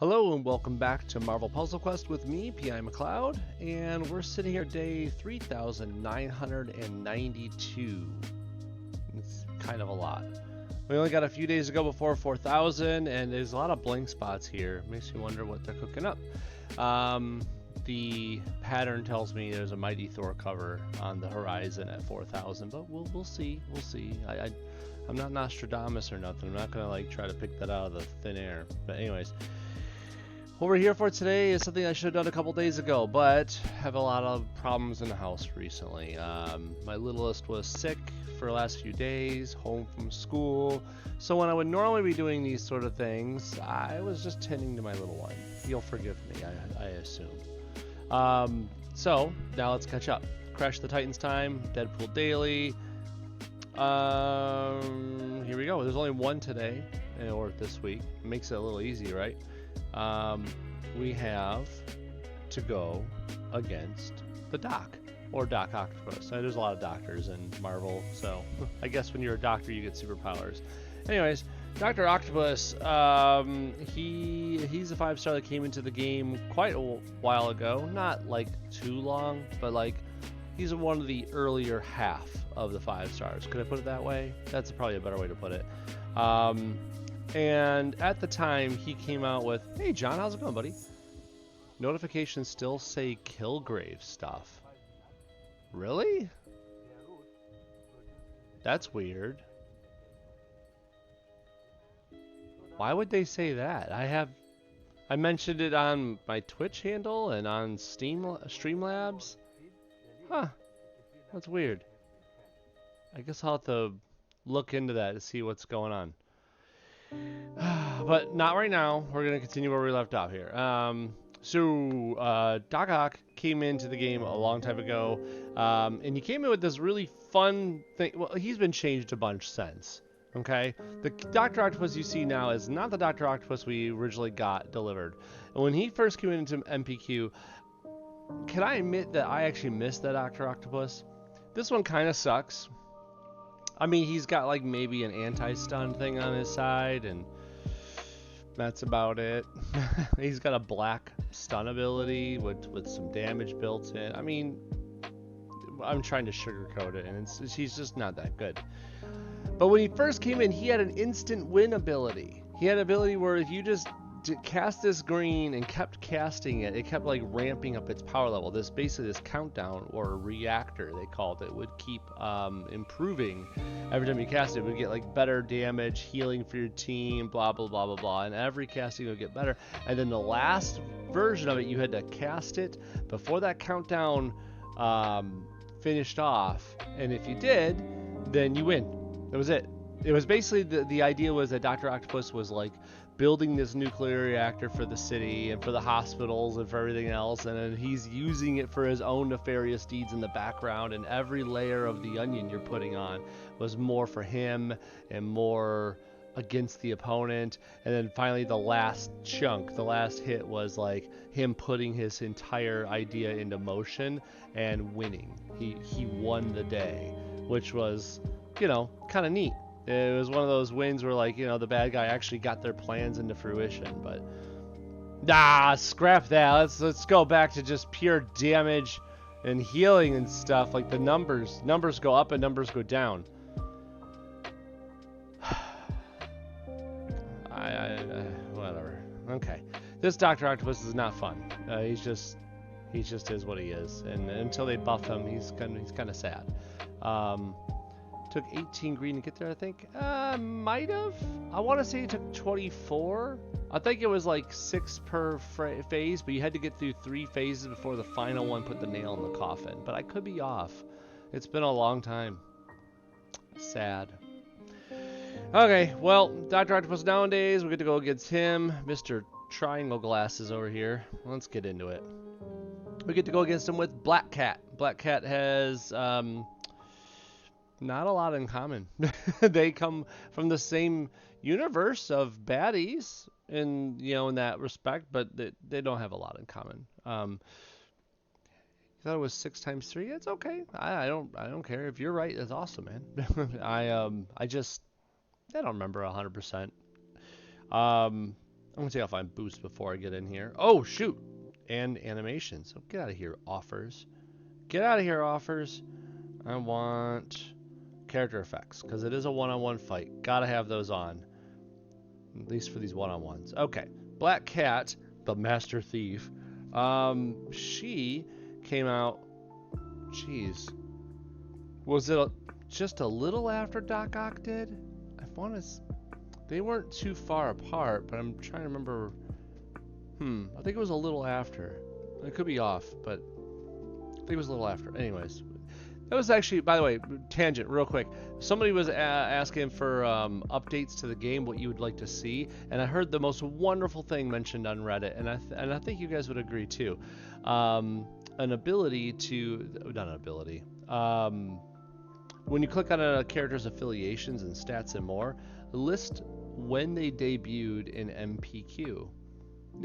Hello and welcome back to Marvel Puzzle Quest with me, P.I. McLeod, and we're sitting here day 3,992. It's kind of a lot. We only got a few days to go before 4,000, and there's a lot of blank spots here. Makes me wonder what they're cooking up. The pattern tells me there's a Mighty Thor cover on the horizon at 4,000, but we'll see. We'll see. I'm not Nostradamus or nothing. I'm not gonna like try to pick that out of the thin air. But anyways. What we're here for today is something I should have done a couple days ago, but have a lot of problems in the house recently. My littlest was sick for the last few days, home from school. So when I would normally be doing these sort of things, I was just tending to my little one. You'll forgive me, I assume. So now let's catch up. Crash the Titans time, Deadpool Daily. Here we go. There's only one today, or this week. It makes it a little easy, right? We have to go against the Doc, or Doc Octopus. There's a lot of doctors in Marvel, so I guess when you're a doctor you get superpowers. Anyways, Dr. Octopus, he's a 5-star that came into the game quite a while ago. Not like too long, but like he's one of the earlier half of the 5 stars. Could I put it that way? That's probably a better way to put it. And at the time, he came out with, "Hey, John, how's it going, buddy? Notifications still say Killgrave stuff." Really? That's weird. Why would they say that? I mentioned it on my Twitch handle and on Streamlabs. Huh. That's weird. I guess I'll have to look into that to see what's going on. But not right now. We're going to continue where we left off here. Doc Ock came into the game a long time ago, and he came in with this really fun thing. Well, he's been changed a bunch since. Okay? The Dr. Octopus you see now is not the Dr. Octopus we originally got delivered. And when he first came into MPQ, can I admit that I actually missed that Dr. Octopus? This one kind of sucks. I mean, he's got like maybe an anti-stun thing on his side, and that's about it. He's got a black stun ability with some damage built in. I mean, I'm trying to sugarcoat it, and he's just not that good. But when he first came in, he had an instant win ability. He had an ability where if you just cast this green and kept casting it, it kept like ramping up its power level. This countdown, or reactor they called it, would keep improving every time you cast it. It would get like better damage, healing for your team, blah blah blah blah blah, and every casting would get better. And then the last version of it, you had to cast it before that countdown finished off, and if you did, then you win. That was it. It was basically the idea was that Dr. Octopus was like building this nuclear reactor for the city and for the hospitals and for everything else, and then he's using it for his own nefarious deeds in the background, and every layer of the onion you're putting on was more for him and more against the opponent. And then finally the last chunk, the last hit, was like him putting his entire idea into motion and winning. He won the day, which was, you know, kind of neat. It was one of those wins where, like, you know, the bad guy actually got their plans into fruition. But scrap that. Let's go back to just pure damage and healing and stuff. Like the numbers go up and numbers go down. Whatever. Okay, this Dr. Octopus is not fun. He's just is what he is, and until they buff him, he's kind of sad. Took 18 green to get there, I think. Might have. I want to say it took 24. I think it was like 6 per phase, but you had to get through 3 phases before the final one put the nail in the coffin. But I could be off. It's been a long time. Sad. Okay, well, Dr. Octopus nowadays, we get to go against him. Mr. Triangle Glasses over here. Let's get into it. We get to go against him with Black Cat. Black Cat has not a lot in common. They come from the same universe of baddies in that respect, but they don't have a lot in common. You thought it was 6 times 3? It's okay. I don't care. If you're right, that's awesome, man. I don't remember 100%. I'm gonna see if I find boost before I get in here. Oh shoot! And animation. So get out of here, offers. Get out of here, offers. I want character effects because it is a one-on-one fight. Gotta have those on, at least for these one-on-ones. Okay, Black Cat, the master thief. She came out. Jeez, was it just a little after Doc Ock did? I want to. They weren't too far apart, but I'm trying to remember. I think it was a little after. I could be off, but I think it was a little after. Anyways, that was actually, by the way, tangent real quick. Somebody was asking for updates to the game, what you would like to see, and I heard the most wonderful thing mentioned on Reddit, and I think you guys would agree too. An ability to, not an ability. When you click on a character's affiliations and stats and more, list when they debuted in MPQ.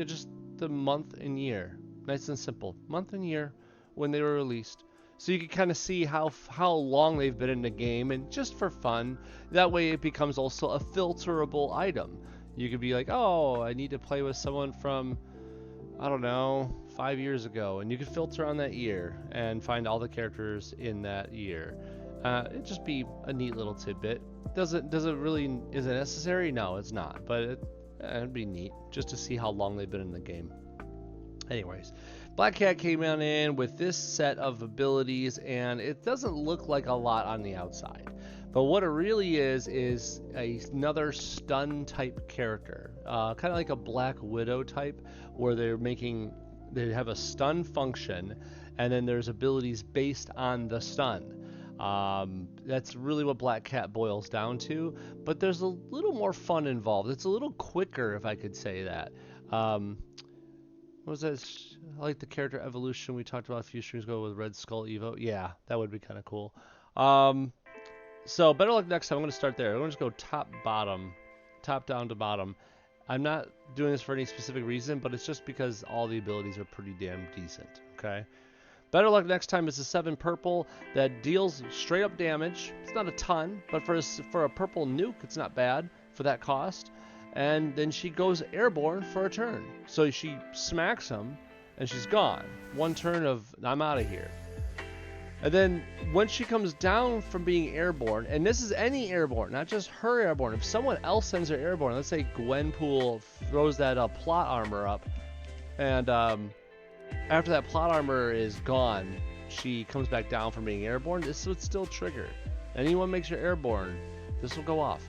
Just the month and year. Nice and simple. Month and year when they were released. So you can kind of see how long they've been in the game, and just for fun. That way it becomes also a filterable item. You could be like, oh, I need to play with someone from, I don't know, 5 years ago. And you could filter on that year and find all the characters in that year. It'd just be a neat little tidbit. Is it necessary? No, it's not. But it'd be neat just to see how long they've been in the game. Anyways, Black Cat came on in with this set of abilities, and it doesn't look like a lot on the outside. But what it really is another stun type character. Kind of like a Black Widow type, where they have a stun function, and then there's abilities based on the stun. That's really what Black Cat boils down to, but there's a little more fun involved. It's a little quicker, if I could say that. What was that? I like the character evolution we talked about a few streams ago with Red Skull Evo. Yeah, that would be kind of cool. So better luck next time. I'm going to start there. I'm going to just go top down to bottom. I'm not doing this for any specific reason, but it's just because all the abilities are pretty damn decent. Okay. Better luck next time is a 7 purple that deals straight up damage. It's not a ton, but for a purple nuke, it's not bad for that cost. And then she goes airborne for a turn. So she smacks him, and she's gone. One turn of, I'm out of here. And then when she comes down from being airborne, and this is any airborne, not just her airborne. If someone else sends her airborne, let's say Gwenpool throws that plot armor up, and after that plot armor is gone, she comes back down from being airborne. This would still trigger. Anyone makes her airborne, this will go off.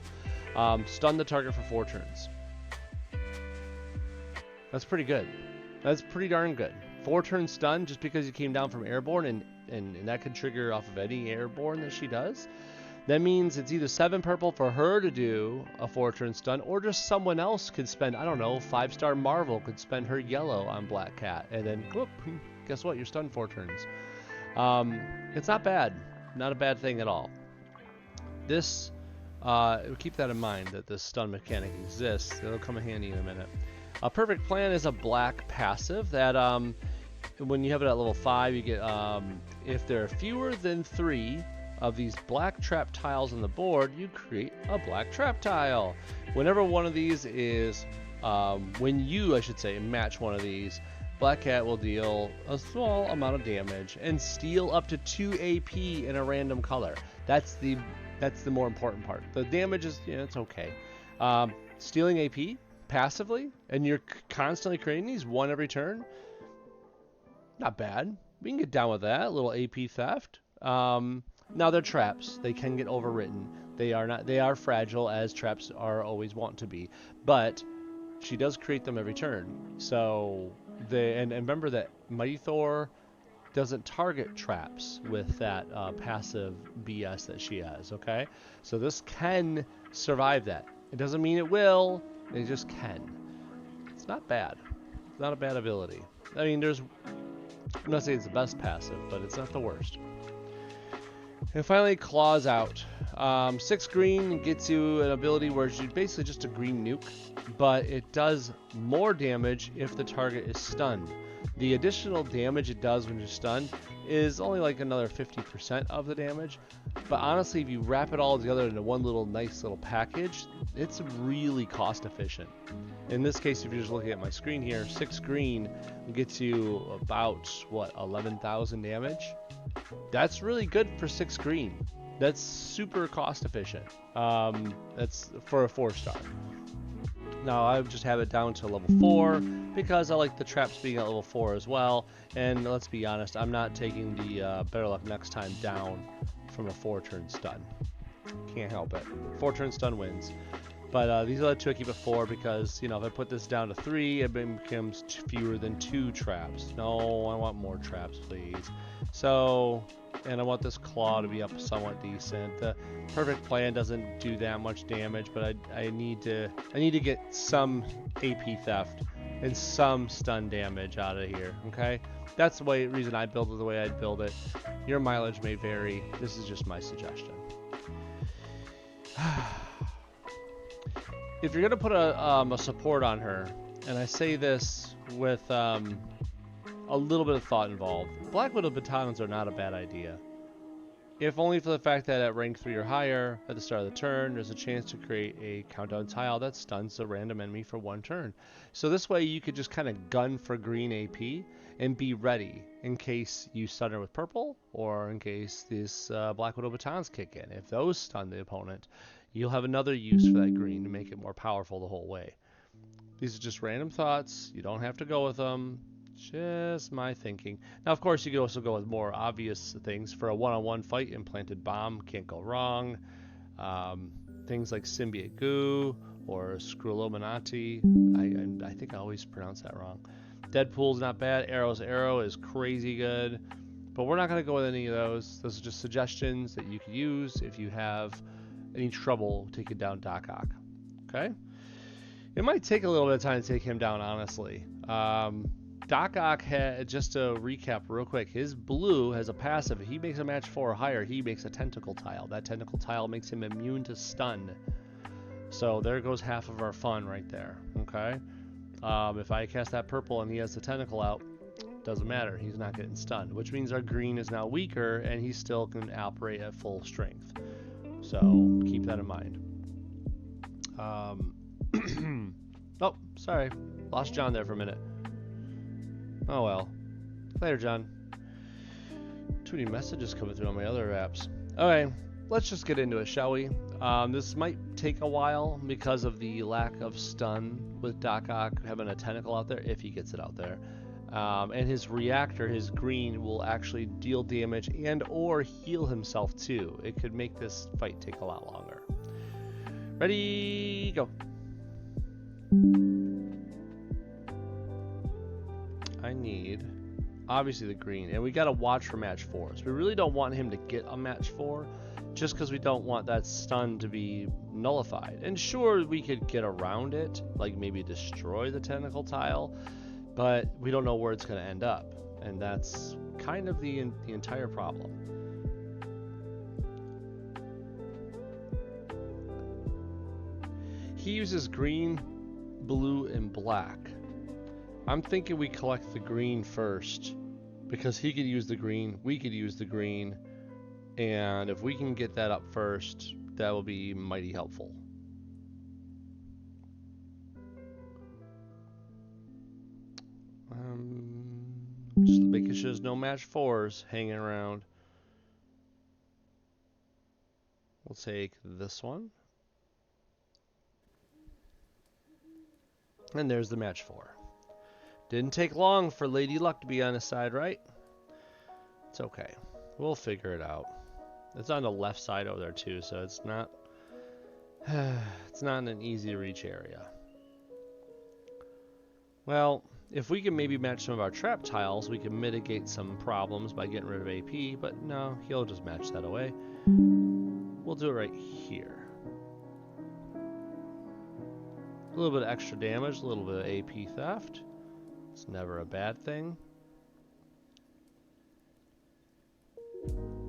Stun the target for 4 turns. That's pretty good. That's pretty darn good. 4 turns stun just because you came down from airborne, and that could trigger off of any airborne that she does. That means it's either 7 purple for her to do a 4-turn stun, or just someone else could spend, I don't know, 5-star Marvel could spend her yellow on Black Cat, and then whoop, guess what? You're stunned 4 turns. It's not bad. Not a bad thing at all. This, keep that in mind, that this stun mechanic exists. It'll come in handy in a minute. A Perfect Plan is a black passive that when you have it at level 5, you get, if there are fewer than 3 of these black trap tiles on the board, you create a black trap tile. Whenever one of these is, when you, I should say, match one of these, Black Cat will deal a small amount of damage and steal up to 2 AP in a random color. That's the more important part. The damage is, it's okay. Stealing AP passively, and you're constantly creating these, 1 every turn. Not bad. We can get down with that. A little AP theft. Now they're traps. They can get overwritten. They are fragile, as traps are always want to be. But she does create them every turn. So and remember that Mighty Thor doesn't target traps with that passive BS that she has. Okay, so this can survive that. It doesn't mean it will. It just can. It's not bad. It's not a bad ability. I mean, I'm not saying it's the best passive, but it's not the worst. And finally, Claws Out. 6 green gets you an ability where it's basically just a green nuke, but it does more damage if the target is stunned. The additional damage it does when you're stunned is only like another 50% of the damage. But honestly, if you wrap it all together into one little nice little package, it's really cost efficient. In this case, if you're just looking at my screen here, 6 green will get you about, what, 11,000 damage? That's really good for 6 green. That's super cost efficient. That's for a 4-star. Now I just have it down to level 4 because I like the traps being at level 4 as well. And let's be honest, I'm not taking the Better Luck Next Time down from a 4-turn stun. Can't help it. 4-turn stun wins. But these other two I keep at 4 because, you know, if I put this down to 3, it becomes fewer than 2 traps. No, I want more traps, please. So, and I want this claw to be up somewhat decent. The perfect plan doesn't do that much damage, but I need to get some AP theft and some stun damage out of here. Okay, that's the reason I build it the way I build it. Your mileage may vary. This is just my suggestion. If you're gonna put a support on her, and I say this with a little bit of thought involved, Black Widow batons are not a bad idea. If only for the fact that at rank 3 or higher, at the start of the turn, there's a chance to create a countdown tile that stuns a random enemy for 1 turn. So this way you could just kind of gun for green AP and be ready in case you stun her with purple, or in case these Black Widow batons kick in. If those stun the opponent, you'll have another use for that green to make it more powerful the whole way. These are just random thoughts. You don't have to go with them. Just my thinking. Now, of course, you could also go with more obvious things. For a one-on-one fight, implanted bomb can't go wrong. Things like symbiote goo or Screwilluminati. I think I always pronounce that wrong. Deadpool's not bad. Arrow's arrow is crazy good. But we're not going to go with any of those. Those are just suggestions that you could use if you have any trouble taking down Doc Ock. Okay? It might take a little bit of time to take him down, honestly. Doc Ock just to recap real quick, his blue has a passive. If he makes a match 4 or higher, he makes a tentacle tile. That tentacle tile makes him immune to stun. So there goes half of our fun right there. Okay? If I cast that purple and he has the tentacle out, doesn't matter. He's not getting stunned, which means our green is now weaker and he still can operate at full strength. So keep that in mind. Oh, sorry. Lost John there for a minute. Oh well. Later, John. Too many messages coming through on my other apps. Okay, let's just get into it, shall we? This might take a while because of the lack of stun with Doc Ock having a tentacle out there, if he gets it out there. And his reactor, his green, will actually deal damage and or heal himself too. It could make this fight take a lot longer. Ready, go. I need, obviously, the green, and we got to watch for match 4s. We really don't want him to get a match 4, just because we don't want that stun to be nullified. And sure, we could get around it, like maybe destroy the tentacle tile, but we don't know where it's going to end up, and that's kind of the entire problem. He uses green, blue, and black. I'm thinking we collect the green first, because he could use the green, we could use the green, and if we can get that up first, that will be mighty helpful. Just making sure there's no match 4s hanging around. We'll take this one. And there's the match 4. Didn't take long for Lady Luck to be on his side, right? It's okay. We'll figure it out. It's on the left side over there too, so it's not it's not an easy to reach area. Well, if we can maybe match some of our trap tiles, we can mitigate some problems by getting rid of AP, but no, he'll just match that away. We'll do it right here. A little bit of extra damage, a little bit of AP theft. It's never a bad thing.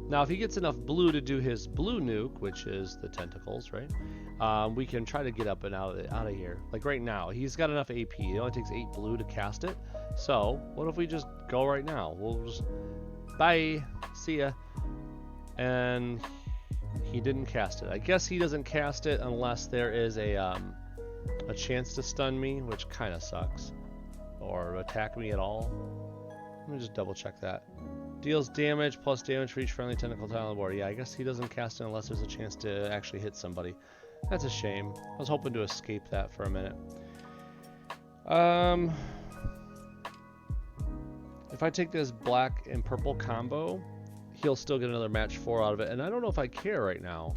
Now, if he gets enough blue to do his blue nuke, which is the tentacles, right? We can try to get up and out of here. Like right now, he's got enough AP. It only takes 8 blue to cast it. So, what if we just go right now? We'll just Bye. See ya. And he didn't cast it. I guess he doesn't cast it unless there is a chance to stun me, which kind of sucks. Or attack me at all. Let me just double check that. Deals damage plus damage for each friendly tentacle tile on the board. Yeah, I guess he doesn't cast it unless there's a chance to actually hit somebody. That's a shame. I was hoping to escape that for a minute. If I take this black and purple combo, he'll still get another match 4 out of it, and I don't know if I care right now.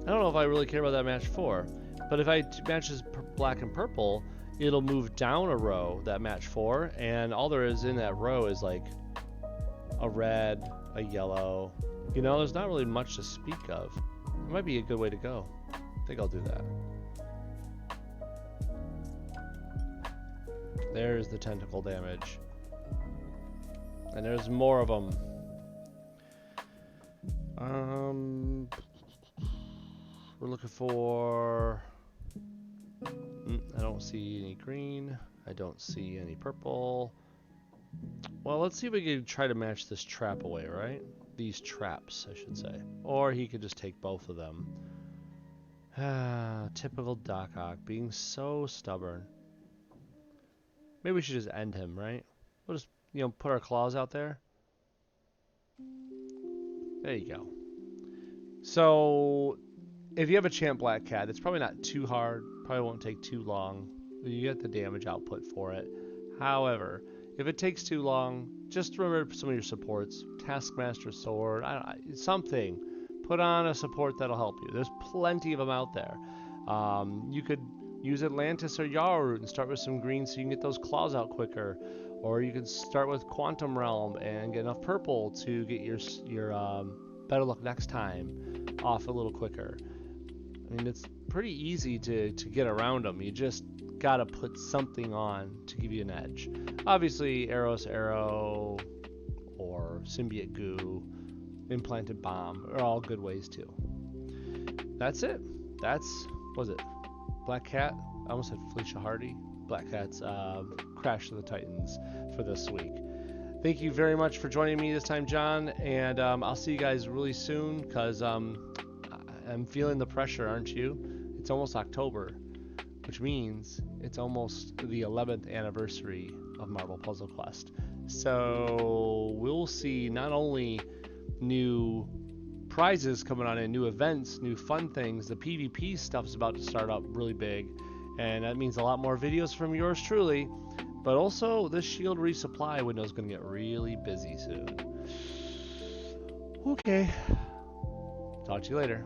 I don't know if I really care about that match 4, but if I matches black and purple, it'll move down a row, that match 4, and all there is in that row is like a red, a yellow. You know, there's not really much to speak of. It might be a good way to go. I think I'll do that. There's the tentacle damage. And there's more of them. We're looking for... I don't see any green. I don't see any purple. Well, let's see if we can try to match this trap away, right? These traps, I should say. Or he could just take both of them. Typical Doc Ock, being so stubborn. Maybe we should just end him, right? We'll just, you know, put our claws out there. There you go. So, if you have a Champ Black Cat, it's probably not too hard. Probably won't take too long. You get the damage output for it. However, if it takes too long, just remember some of your supports. Taskmaster Sword, something. Put on a support that'll help you. There's plenty of them out there. You could use Atlantis or Yarroot and start with some green so you can get those claws out quicker. Or you can start with Quantum Realm and get enough purple to get your Better Luck Next Time off a little quicker. I mean, it's pretty easy to get around them. You just gotta put something on to give you an edge. Obviously, Eros Arrow or Symbiote Goo, Implanted Bomb are all good ways too. That's it. Was it Black Cat? I almost said Felicia Hardy. Black Cat's Crash of the Titans for this week. Thank you very much for joining me this time, John, and I'll see you guys really soon because I'm feeling the pressure, aren't you? It's almost October, which means it's almost the 11th anniversary of Marvel Puzzle Quest. So we'll see not only new prizes coming on in, new events, new fun things. The PvP stuff's about to start up really big, and that means a lot more videos from yours truly. But also, this shield resupply window is going to get really busy soon. Okay. Talk to you later.